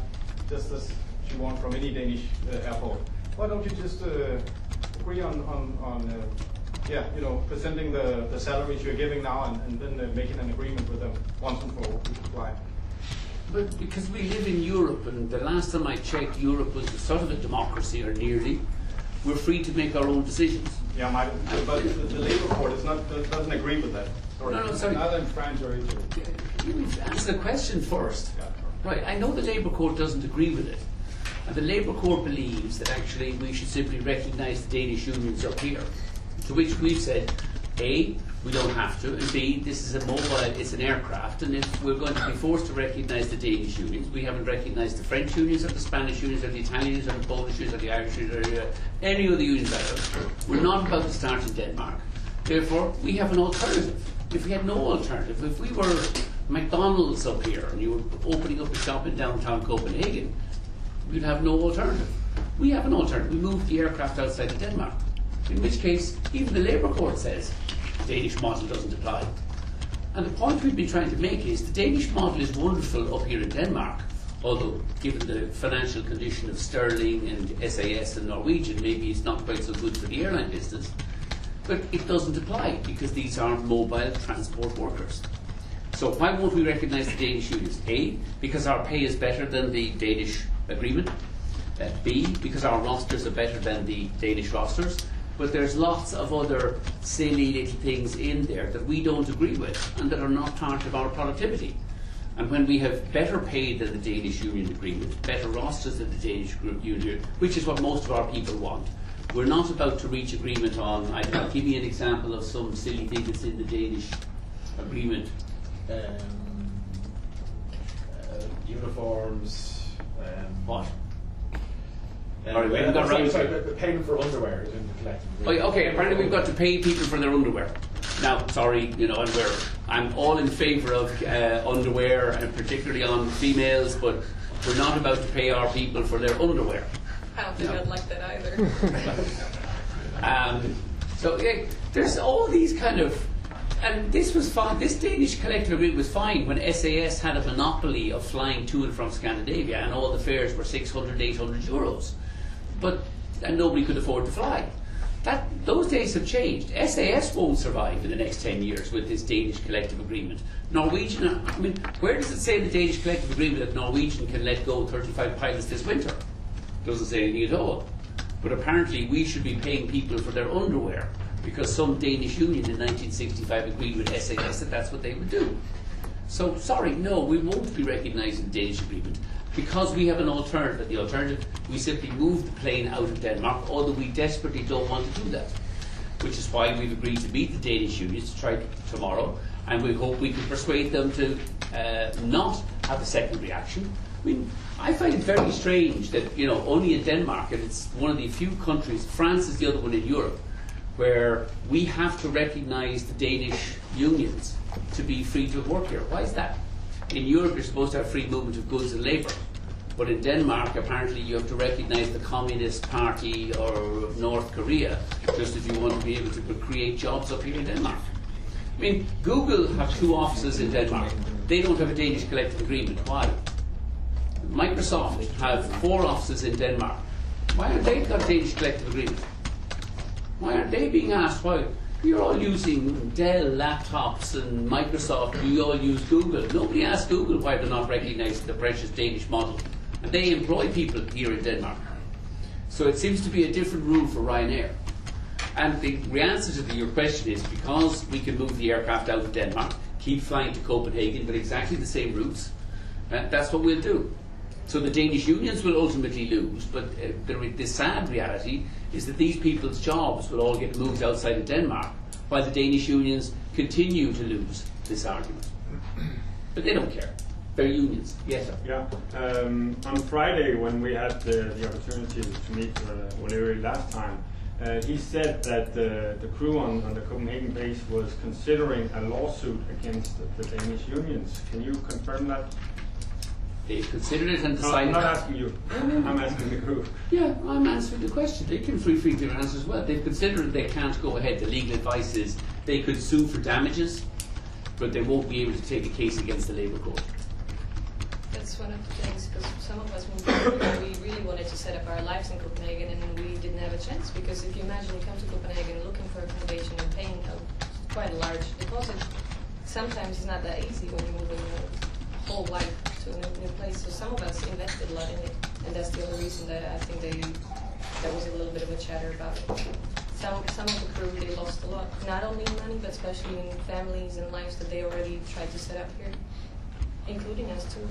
just as you want from any Danish airport. Why don't you just agree on presenting the salaries you're giving now, and then making an agreement with them once and for all to fly? But because we live in Europe, and the last time I checked, Europe was sort of a democracy, or nearly, we're free to make our own decisions. Yeah, but the Labour Court doesn't agree with that. No, sorry. Other than France or Italy. You answer the question first. Right, I know the Labour Court doesn't agree with it. And the Labour Court believes that actually we should simply recognise the Danish unions up here. To which we've said, A, we don't have to, and B, this is a mobile, it's an aircraft, and if we're going to be forced to recognise the Danish unions, we haven't recognised the French unions or the Spanish unions or the Italian unions or the Polish unions or the Irish unions or any of the unions either. We're not about to start in Denmark. Therefore, we have an alternative. If we had no alternative, if we were McDonald's up here and you were opening up a shop in downtown Copenhagen, we'd have no alternative. We have an alternative. We moved the aircraft outside of Denmark. In which case, even the Labour Court says the Danish model doesn't apply. And the point we've been trying to make is the Danish model is wonderful up here in Denmark, although given the financial condition of Sterling and SAS and Norwegian, maybe it's not quite so good for the airline business. But it doesn't apply because these are mobile transport workers. So why won't we recognise the Danish unions? A, because our pay is better than the Danish agreement. B, because our rosters are better than the Danish rosters. But there's lots of other silly little things in there that we don't agree with and that are not part of our productivity. And when we have better pay than the Danish union agreement, better rosters than the Danish union, which is what most of our people want, we're not about to reach agreement on, I'll give you an example of some silly thing that's in the Danish agreement. Uniforms. What? Sorry, the payment for underwear is in the collective agreement. Okay, apparently we've got to pay people for their underwear. Now, sorry, underwear. I'm all in favour of underwear, and particularly on females, but we're not about to pay our people for their underwear. I don't think I'd like that either. So there's all these kind of, and this was fine. This Danish collective agreement was fine when SAS had a monopoly of flying to and from Scandinavia, and all the fares were 600, 800 euros, and nobody could afford to fly. Those days have changed. SAS won't survive in the next 10 years with this Danish collective agreement. Norwegian, where does it say in the Danish collective agreement that Norwegian can let go 35 pilots this winter? Doesn't say anything at all. But apparently we should be paying people for their underwear because some Danish union in 1965 agreed with SAS that that's what they would do. So, sorry, no, we won't be recognising the Danish agreement because we have an alternative. The alternative, we simply move the plane out of Denmark, although we desperately don't want to do that, which is why we've agreed to meet the Danish unions to try tomorrow, and we hope we can persuade them to not have a second reaction. I find it very strange that, only in Denmark, and it's one of the few countries, France is the other one in Europe, where we have to recognise the Danish unions to be free to work here. Why is that? In Europe, you're supposed to have free movement of goods and labour. But in Denmark, apparently, you have to recognise the Communist Party or North Korea, just if you want to be able to create jobs up here in Denmark. Google have 2 offices in Denmark. They don't have a Danish collective agreement. Why? Microsoft have 4 offices in Denmark. Why aren't they got a Danish collective agreement? Why aren't they being asked why? You're all using Dell laptops and Microsoft, you all use Google. Nobody asked Google why they're not recognising the precious Danish model. And they employ people here in Denmark. So it seems to be a different rule for Ryanair. And the answer to your question is because we can move the aircraft out of Denmark, keep flying to Copenhagen, but exactly the same routes, that's what we'll do. So the Danish unions will ultimately lose, but the sad reality is that these people's jobs will all get moved outside of Denmark, while the Danish unions continue to lose this argument. But they don't care. They're unions. Yes, sir. Yeah. On Friday, when we had the opportunity to meet O'Leary last time, he said that the crew on the Copenhagen base was considering a lawsuit against the Danish unions. Can you confirm that? They've considered it and decided. I'm not asking you. I'm asking the crew. Yeah, I'm answering the question. They can free their answer as well. They've considered they can't go ahead. The legal advice is they could sue for damages, but they won't be able to take a case against the Labour Court. That's one of the things, because some of us moved here, we really wanted to set up our lives in Copenhagen, and we didn't have a chance, because if you imagine you come to Copenhagen looking for accommodation and paying quite a large deposit, sometimes it's not that easy when you're moving your whole life to a new place. So some of us invested a lot in it, and that's the only reason that I think there was a little bit of a chatter about it. Some of the crew, they lost a lot, not only in money, but especially in families and lives that they already tried to set up here, including us too.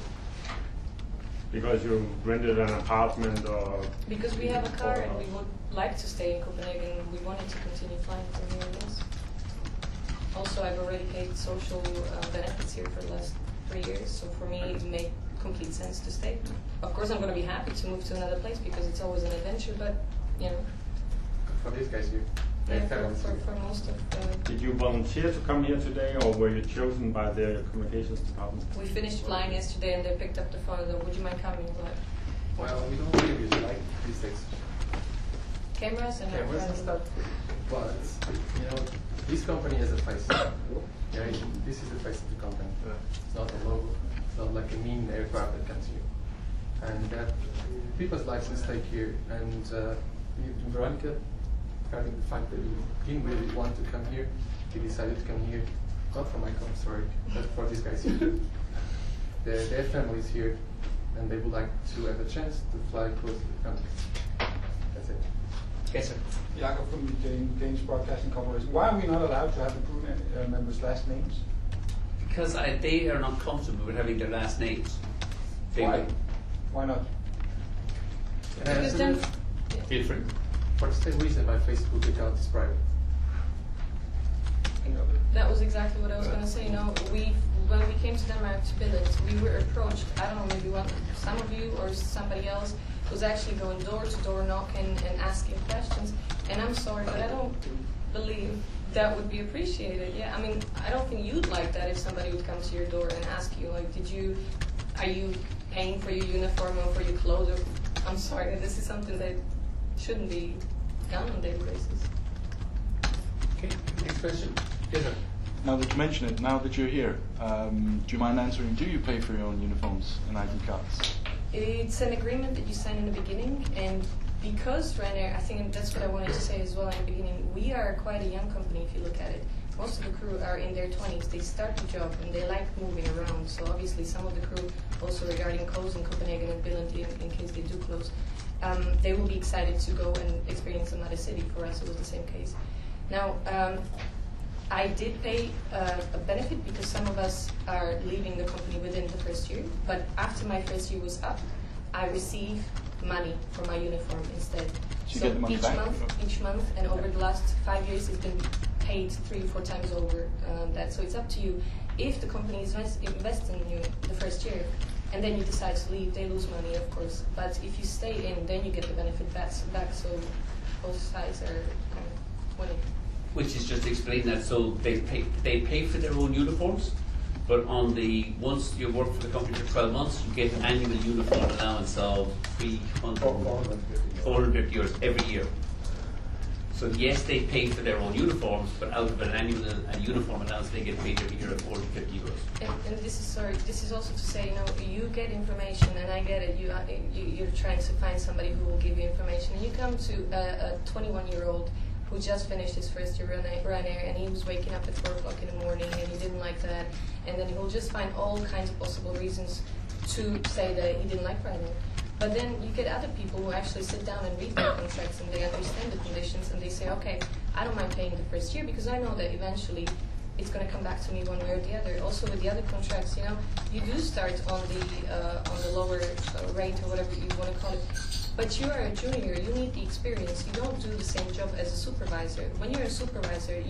Because you rented an apartment, or because we have a car and we would like to stay in Copenhagen, we wanted to continue flying from here. Yes. Also, I've already paid social benefits here for the last 3 years, so for me it made complete sense to stay. Of course, I'm going to be happy to move to another place because it's always an adventure, but you know. For these guys here. Yeah, for most of the... Did you volunteer to come here today, or were you chosen by the communications department? We finished flying yesterday and they picked up the phone and said, would you mind coming? Like, well, we don't really like these things. Cameras and stuff. But, you know, this company has a face. Yeah, this is the face of the company. It's not a logo. It's not like a mean aircraft that comes here. And that people's lives at stake here. And Veronica, regarding the fact that he didn't really want to come here, he decided to come here, not for Michael, I'm sorry, but for these guys here. Their families here, and they would like to have a chance to fly close to the country. That's it. Yes, sir. Jakob from the Danish Broadcasting Corporation. Why are we not allowed to have the crew members' last names? Because they are not comfortable with having their last names. Why? Why not? Because then... Feel free. For the same reason my Facebook account is private. That was exactly what I was going to say. You know, when we came to Denmark to Billund, we were approached, I don't know, maybe some of you or somebody else was actually going door to door knocking and asking questions. And I'm sorry, but I don't believe that would be appreciated. Yeah, I mean, I don't think you'd like that if somebody would come to your door and ask you, like, are you paying for your uniform or for your clothes? Or, I'm sorry, this is something that shouldn't be done on a daily basis. Okay, next question. Yes, sir. Now that you mention it, now that you're here, do you mind answering, do you pay for your own uniforms and ID cards? It's an agreement that you sign in the beginning, and because Ryanair, I think that's what I wanted to say as well in the beginning, we are quite a young company if you look at it. Most of the crew are in their 20s, they start the job and they like moving around, so obviously some of the crew, also regarding closing Copenhagen and Billund in case they do close, they will be excited to go and experience another city. For us it was the same case. Now, I did pay a benefit because some of us are leaving the company within the first year, but after my first year was up, I received money for my uniform instead. So you get the money back? Each month, and over the last 5 years it's been paid 3 or 4 times over that. So it's up to you. If the company is investing in you the first year, and then you decide to leave, they lose money, of course. But if you stay in, then you get the benefit back. So both sides are kind of winning. Which is just explain that. So they pay for their own uniforms, but once you work for the company for 12 months, you get an annual uniform allowance of 450 euros every year. So yes, they pay for their own uniforms, but out of an annual uniform allowance, they get paid every year of 450 euros. And this is also to say, you know, you get information, and I get it. You're trying to find somebody who will give you information, and you come to a 21-year-old who just finished his first year Ryanair, and he was waking up at 4 o'clock in the morning, and he didn't like that, and then he will just find all kinds of possible reasons to say that he didn't like Ryanair. But then you get other people who actually sit down and read their contracts, and they understand the conditions, and they say, okay, I don't mind paying the first year because I know that eventually it's going to come back to me one way or the other. Also with the other contracts, you know, you do start on the lower rate or whatever you want to call it. But you are a junior, you need the experience. You don't do the same job as a supervisor. When you're a supervisor,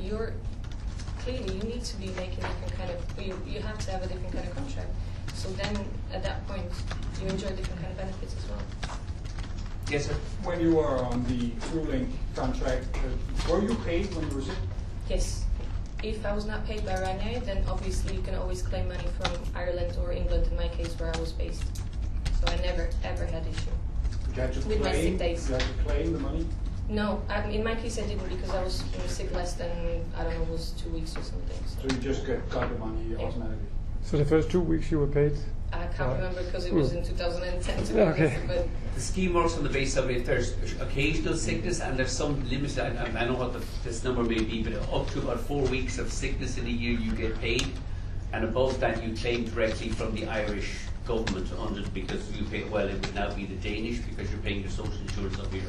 clearly you need to be making different kind of, you have to have a different kind of contract. So then at that point, you enjoy different kind of benefits as well. Yes, sir. When you were on the crewing contract, were you paid when you were sick? Yes. If I was not paid by Ryanair, then obviously you can always claim money from Ireland or England, in my case, where I was based. So I never, ever had issue. You had to with my sick days. You had to claim the money? No, in my case I didn't, because I was sick less than, I don't know, it was 2 weeks or something. So you just got the money automatically? So the first 2 weeks you were paid? I can't remember because it was in 2010 to be honest, but the scheme works on the basis of if there's occasional sickness and there's some limit, I know what this number may be, but up to about 4 weeks of sickness in a year you get paid, and above that you claim directly from the Irish government on it, because you pay, well, it would now be the Danish, because you're paying your social insurance up here.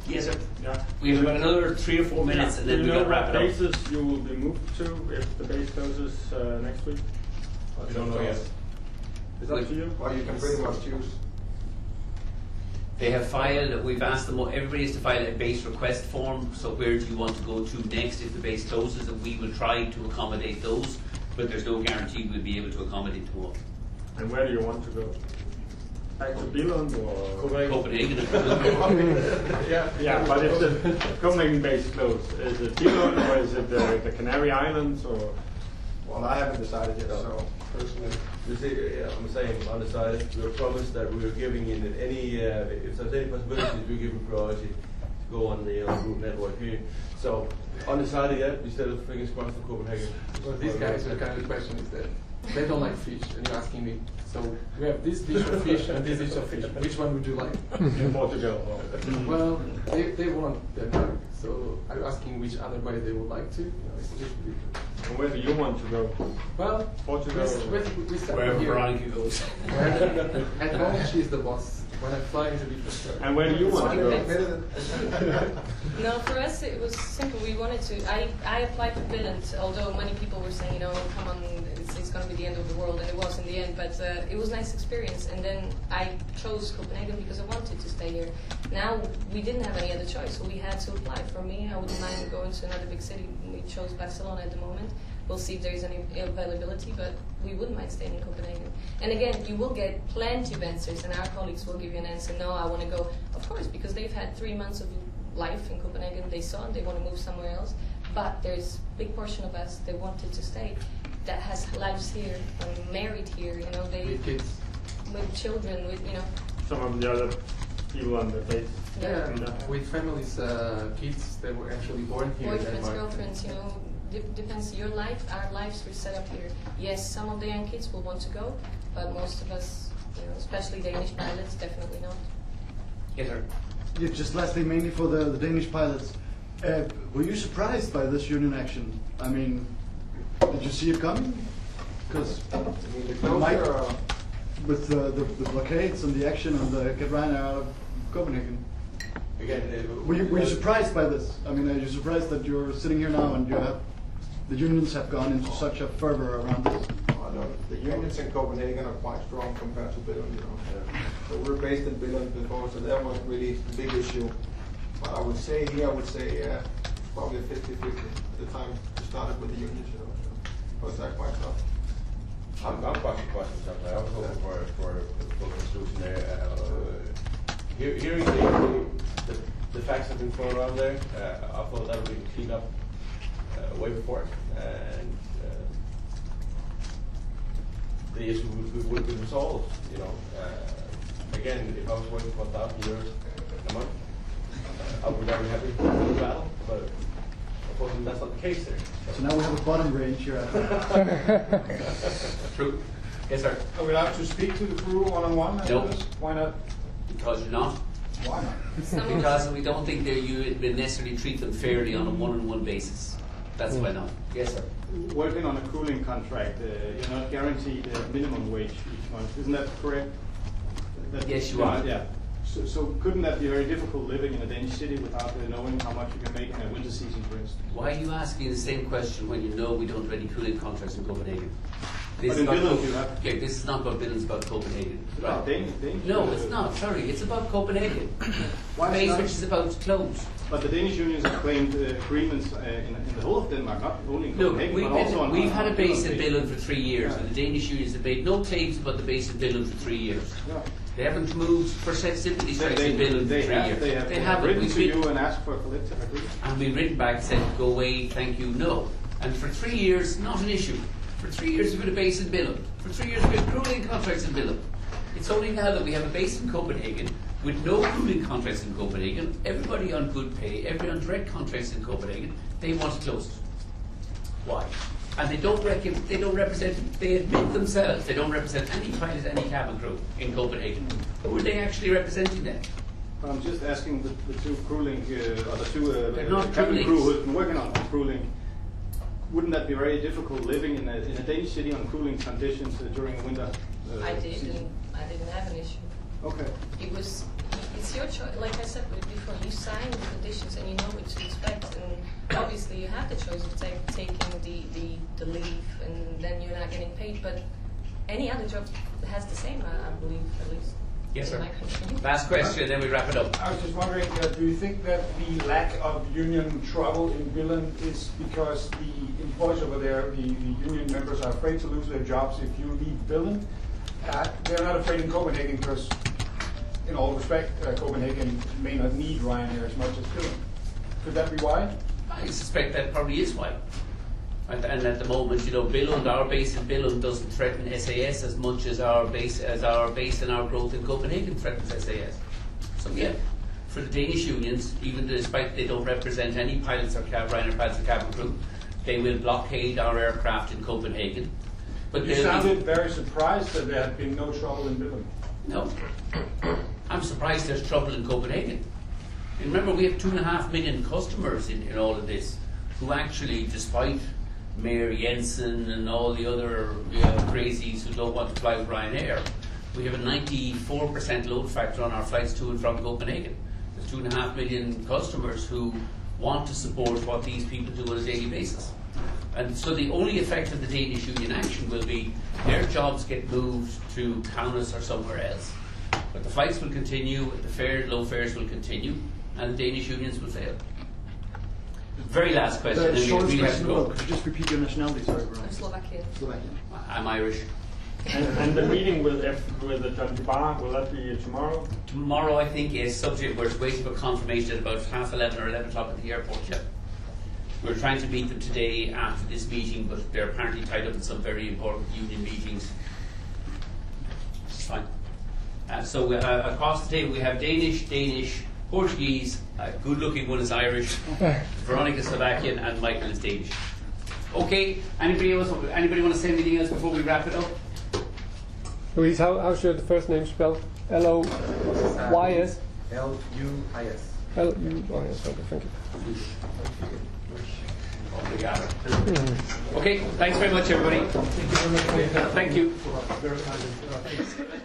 Yes, sir. Yeah. We have about another 3 or 4 minutes, and then we've got to wrap it up. Do you know what bases you will be moved to if the base closes next week? We don't know yet. Is that to you? Well, you can pretty much choose. They have filed, we've asked them, everybody has to file a base request form, so where do you want to go to next if the base closes, and we will try to accommodate those, but there's no guarantee we'll be able to accommodate them all. And where do you want to go? Back to Billund or Copenhagen? yeah, but if the Copenhagen base closed, is it Billund or is it the Canary Islands or? Well, I haven't decided yet, so personally. You see, I'm saying undecided. We were promised that we were giving in any, if there's any possibilities, we're giving priority to go on the route network here. So undecided yet. We still have fingers crossed for Copenhagen. Well, these guys, the kind of question is that they don't like fish, and you're asking me. So we have this dish of fish and this dish of fish. Which one would you like? In Portugal. Well, they want Denmark. So I'm asking which other way they would like to. You know, it's just And where do you want to go? Well, Portugal. we start Wherever here. Veronica goes. At home, she's the boss. When I fly, it's a different. And where do you want to go? no, for us it was simple. We wanted to. I applied for Billund, although many people were saying, you know, come on, it's going to be the end of the world, and it was in the end. But it was a nice experience, and then I chose Copenhagen because I wanted to stay here. Now we didn't have any other choice, so we had to apply. For me, I wouldn't mind going to another big city. We chose Barcelona at the moment. We'll see if there's any availability, but we wouldn't mind staying in Copenhagen. And again, you will get plenty of answers, and our colleagues will give you an answer. No, I want to go, of course, because they've had 3 months of life in Copenhagen. They saw and they want to move somewhere else. But there's a big portion of us that wanted to stay, that has lives here, married here. You know, they with kids, with children, with Some of the other people on the base. Yeah, with families, kids that were actually born here. Boyfriends, girlfriends, you know. Depends your life. Our lives were set up here. Yes, some of the young kids will want to go, but most of us, you know, especially Danish pilots, definitely not. Yes, sir. Yeah, just lastly, mainly for the Danish pilots, were you surprised by this union action? I mean, did you see it coming? Because with the blockades and the action and the get Ryanair out of Copenhagen. Again, were you surprised by this? I mean, are you surprised that you're sitting here now and the unions have gone into such a fervor around this? No, the unions in Copenhagen are quite strong compared to Billund, you know. So we're based in Billund before, so that wasn't really a big issue. But I would say probably 50-50 at the time we started with the unions, you know. So was that quite tough? I'm quite surprised with something. I was hoping for a solution there. Hearing the facts have been thrown around there, I thought that would be cleaned up way before, and the issue would have been resolved. You know, again, if I was working for €1,000 a month, I would be very happy with the battle. But unfortunately, that's not the case there. So now we have a bottom range here. True. Yes, sir. Are we allowed to speak to the crew one-on-one? No. Why not? Because you're not. Why not? Because we don't think that you will necessarily treat them fairly on a one-on-one basis. That's why not. Yes, sir. Working on a cooling contract, you're not guaranteed a minimum wage each month. Isn't that correct? Yes, you are. Yeah. So couldn't that be very difficult living in a Danish city without knowing how much you can make in a winter season, for instance? Why are you asking the same question when you know we don't have any cooling contracts in Copenhagen? But in Billund you have. Yeah, this is not about Billund, it's about Copenhagen. Right. Danish. No, it's not. Sorry, it's about Copenhagen. Why Base not? which is about to close. But the Danish unions have claimed agreements in the whole of Denmark, not only in Look, Copenhagen, but also on. we've had a base in Billund. Billund for 3 years, Yeah. and the Danish unions have made no claims about the base in Billund for 3 years. Yeah. They haven't moved for sympathy strikes in Billund for 3 years. They have haven't. written We've to been- you and asked for a collective agreement. And we've written back and said, go away, thank you, no. And for 3 years, not an issue. For 3 years, we've had a base in Billund. For 3 years, we've had cooling contracts in Billund. It's only now that we have a base in Copenhagen with no cooling contracts in Copenhagen, everybody on good pay, everybody on direct contracts in Copenhagen, they want to close it. Why? And they don't represent, they admit themselves, they don't represent any pilot, any cabin crew in Copenhagen. Who are they actually representing then? I'm just asking the two cooling, or the two They're not cabin croolings. crew who've been working on cooling. Wouldn't that be very difficult living in a Danish city on cooling conditions during the winter? I did, season? and I didn't have an issue. Okay. It's your choice. Like I said before, you sign the conditions and you know what to expect. And obviously, you have the choice of taking the leave, and then you're not getting paid. But any other job has the same, I believe, at least. Yes, in sir. my country. Last question, then we wrap it up. I was just wondering, do you think that the lack of union trouble in Billund is because the employees over there, the union members, are afraid to lose their jobs if you leave Billund? They're not afraid in Copenhagen because, in all respect, Copenhagen may not need Ryanair as much as Billund. Could that be why? I suspect that probably is why. And at the moment, Billund, our base in Billund doesn't threaten SAS as much as our base and our growth in Copenhagen threatens SAS. So yeah, for the Danish unions, even despite they don't represent any pilots or Ryanair pilots or cabin crew, they will blockade our aircraft in Copenhagen. But You sounded very surprised that there had been no trouble in Billund. No, I'm surprised there's trouble in Copenhagen. And remember, we have 2.5 million customers in all of this, who actually, despite Mayor Jensen and all the other crazies who don't want to fly with Ryanair, we have a 94% load factor on our flights to and from Copenhagen. There's 2.5 million customers who want to support what these people do on a daily basis. And so the only effect of the Danish union action will be their jobs get moved to Kaunas or somewhere else. But the flights will continue, the low fares will continue, and the Danish unions will fail. Very last question. The and we shortest really have to question, go. could you just repeat your nationality, sorry, Brian? Slovakia. Slovakian. I'm Irish. And the meeting with the Zanzibar, will that be tomorrow? Tomorrow, I think, is subject. We're waiting for confirmation at about 11:30 or 11 o'clock at the airport. Yeah. We're trying to meet them today after this meeting, but they're apparently tied up in some very important union meetings. It's fine. So across the table we have Danish, Portuguese, good-looking one is Irish, Veronica Slovakian, and Michael is Danish. Okay. Anybody want to say anything else before we wrap it up? Louise, how's your first name spelled? L-O-Y-S? L-U-I-S. L-U-I-S, okay, thank you. Obrigado. Okay, thanks very much, everybody. Thank you. Very kind.